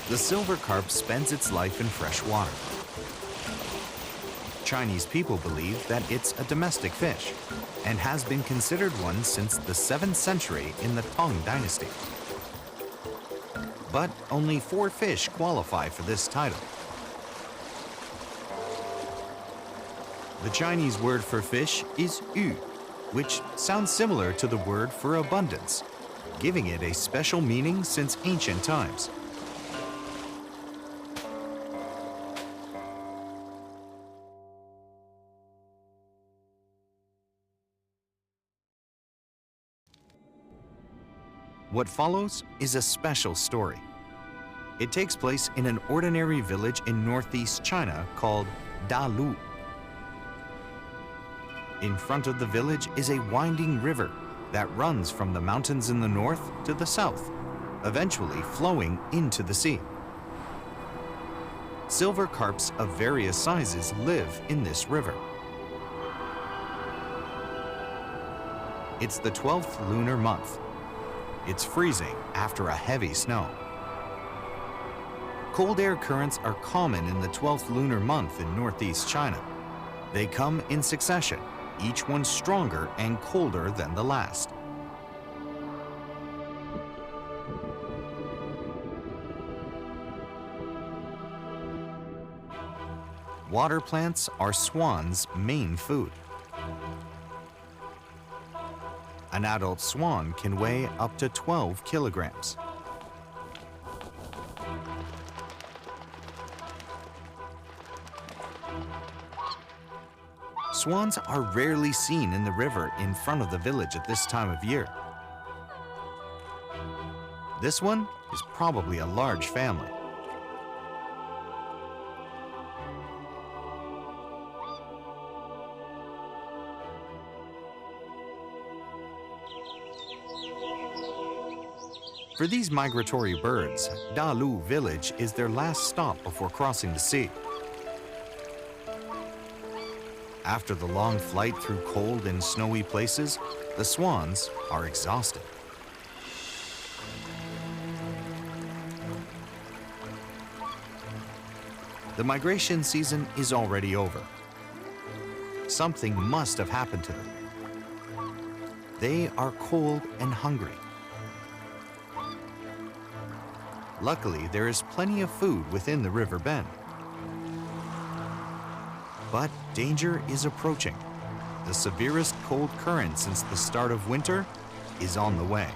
The silver carp spends its life in fresh water. Chinese people believe that it's a domestic fish and has been considered one since the 7th century in the Tang Dynasty. But only 4 fish qualify for this title. The Chinese word for fish is yu, which sounds similar to the word for abundance, giving it a special meaning since ancient times. What follows is a special story. It takes place in an ordinary village in northeast China called Dalu. In front of the village is a winding river that runs from the mountains in the north to the south, eventually flowing into the sea. Silver carps of various sizes live in this river. It's the 12th lunar month. It's freezing after a heavy snow. Cold air currents are common in the 12th lunar month in northeast China. They come in succession, each one stronger and colder than the last. Water plants are swans' main food. An adult swan can weigh up to 12 kilograms. Swans are rarely seen in the river in front of the village at this time of year. This one is probably a large family. For these migratory birds, Dalu village is their last stop before crossing the sea. After the long flight through cold and snowy places, the swans are exhausted. The migration season is already over. Something must have happened to them. They are cold and hungry. Luckily, there is plenty of food within the river bend. But danger is approaching. The severest cold current since the start of winter is on the way.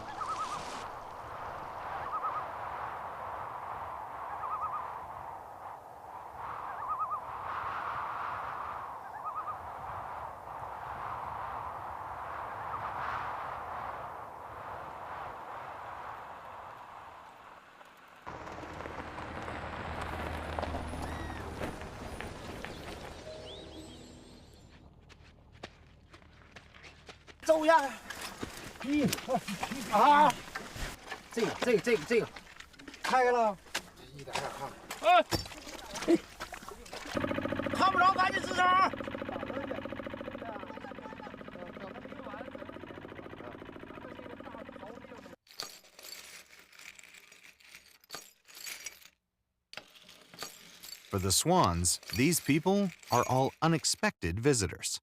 For the swans, these people are all unexpected visitors.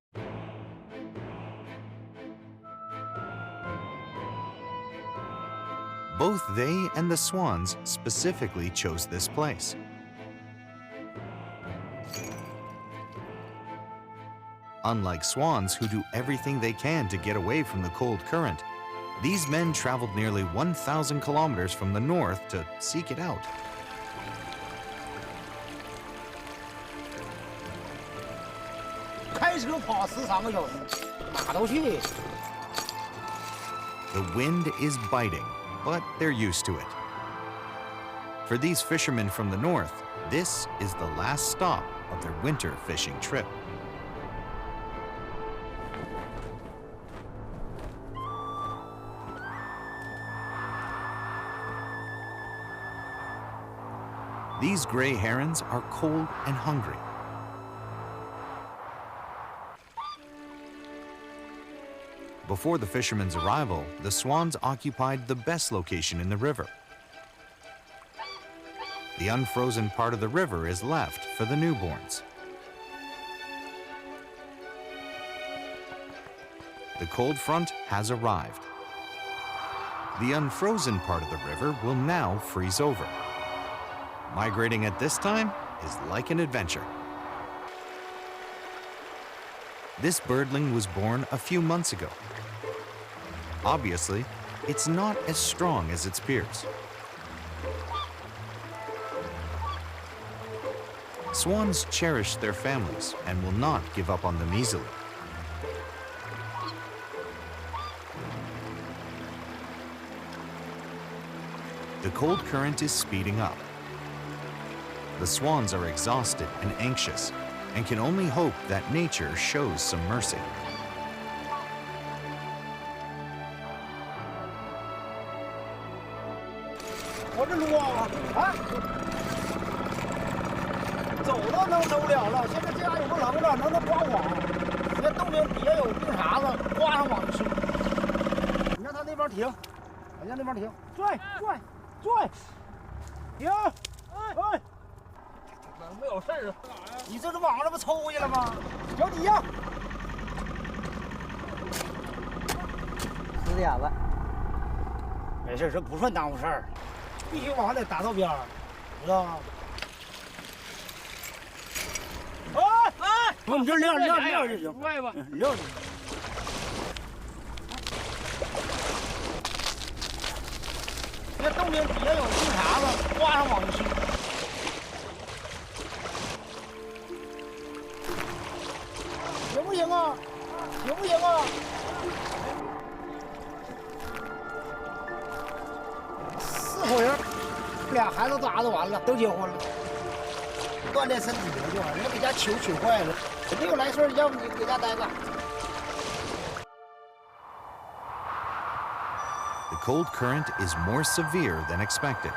Both they and the swans specifically chose this place. Unlike swans who do everything they can to get away from the cold current, these men traveled nearly 1,000 kilometers from the north to seek it out. The wind is biting, but they're used to it. For these fishermen from the north, this is the last stop of their winter fishing trip. These gray herons are cold and hungry. Before the fishermen's arrival, the swans occupied the best location in the river. The unfrozen part of the river is left for the newborns. The cold front has arrived. The unfrozen part of the river will now freeze over. Migrating at this time is like an adventure. This birdling was born a few months ago. Obviously, it's not as strong as its peers. Swans cherish their families and will not give up on them easily. The cold current is speeding up. The swans are exhausted and anxious and can only hope that nature shows some mercy. 我这路啊，走都能走了了。现在这样有个棱子，能刮网。你看洞顶底下有冰碴子，刮上网就吃。你让他那边停，让那边停，拽，停，哎，没有事儿啊。你这网这不抽过去了吗？脚底下。10点了。没事，这不算耽误事儿。 必须网得打到边儿，知道吗？哎，不，你这撂就行，歪吧，撂就行。那洞顶底下有冰碴子，刮上网就吃。行不行啊？行不行啊？ 4口人，2孩子打都完了，都结婚了，锻炼身体了就完了。那给家球取坏了，没有来事儿，要不你搁家待着。The cold current is more severe than expected.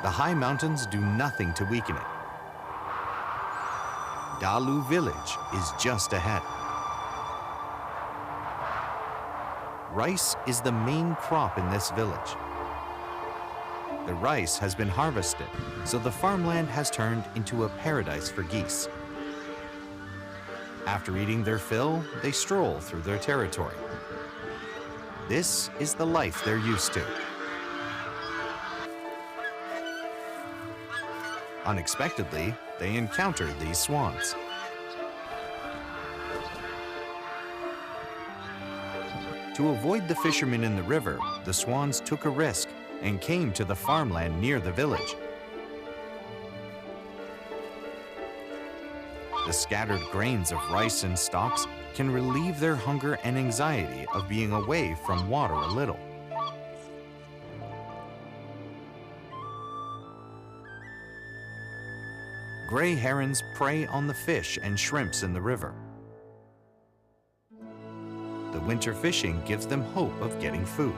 The high mountains do nothing to weaken it. Dalu village is just ahead. Rice is the main crop in this village. The rice has been harvested, so the farmland has turned into a paradise for geese. After eating their fill, they stroll through their territory. This is the life they're used to. Unexpectedly, they encounter these swans. To avoid the fishermen in the river, the swans took a risk and came to the farmland near the village. The scattered grains of rice and stalks can relieve their hunger and anxiety of being away from water a little. Gray herons prey on the fish and shrimps in the river. The winter fishing gives them hope of getting food.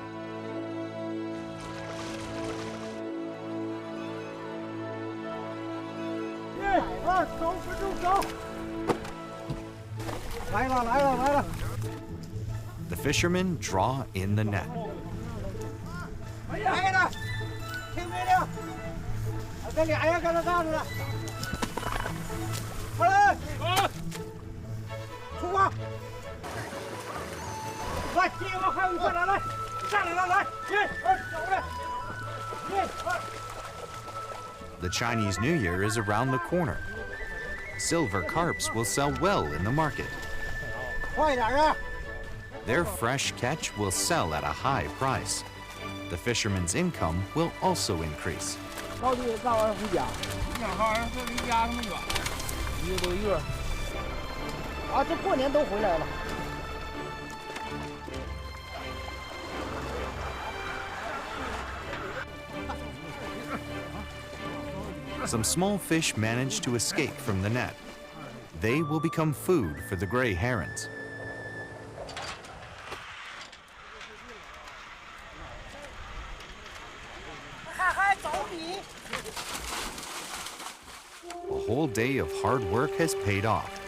The fishermen draw in the net. The Chinese New Year is around the corner. Silver carps will sell well in the market. Their fresh catch will sell at a high price. The fishermen's income will also increase. Some small fish manage to escape from the net. They will become food for the gray herons. A whole day of hard work has paid off.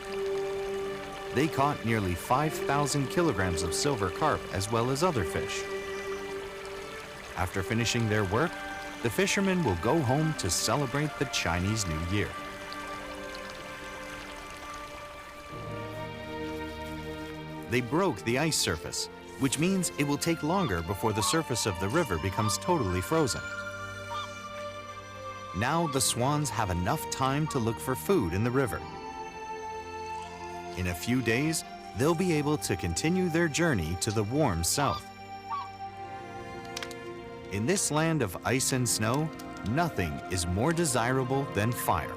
They caught nearly 5,000 kilograms of silver carp as well as other fish. After finishing their work, the fishermen will go home to celebrate the Chinese New Year. They broke the ice surface, which means it will take longer before the surface of the river becomes totally frozen. Now the swans have enough time to look for food in the river. In a few days, they'll be able to continue their journey to the warm south. In this land of ice and snow, nothing is more desirable than fire.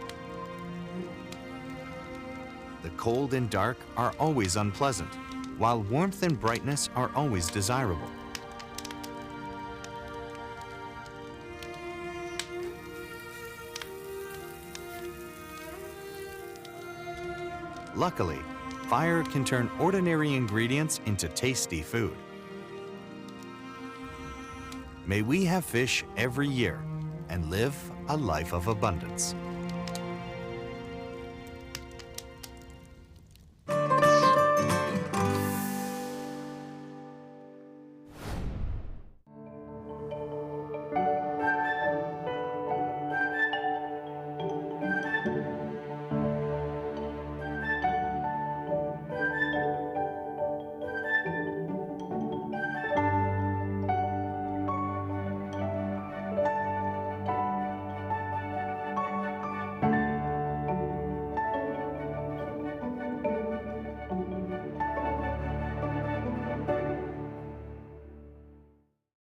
The cold and dark are always unpleasant, while warmth and brightness are always desirable. Luckily, fire can turn ordinary ingredients into tasty food. May we have fish every year and live a life of abundance.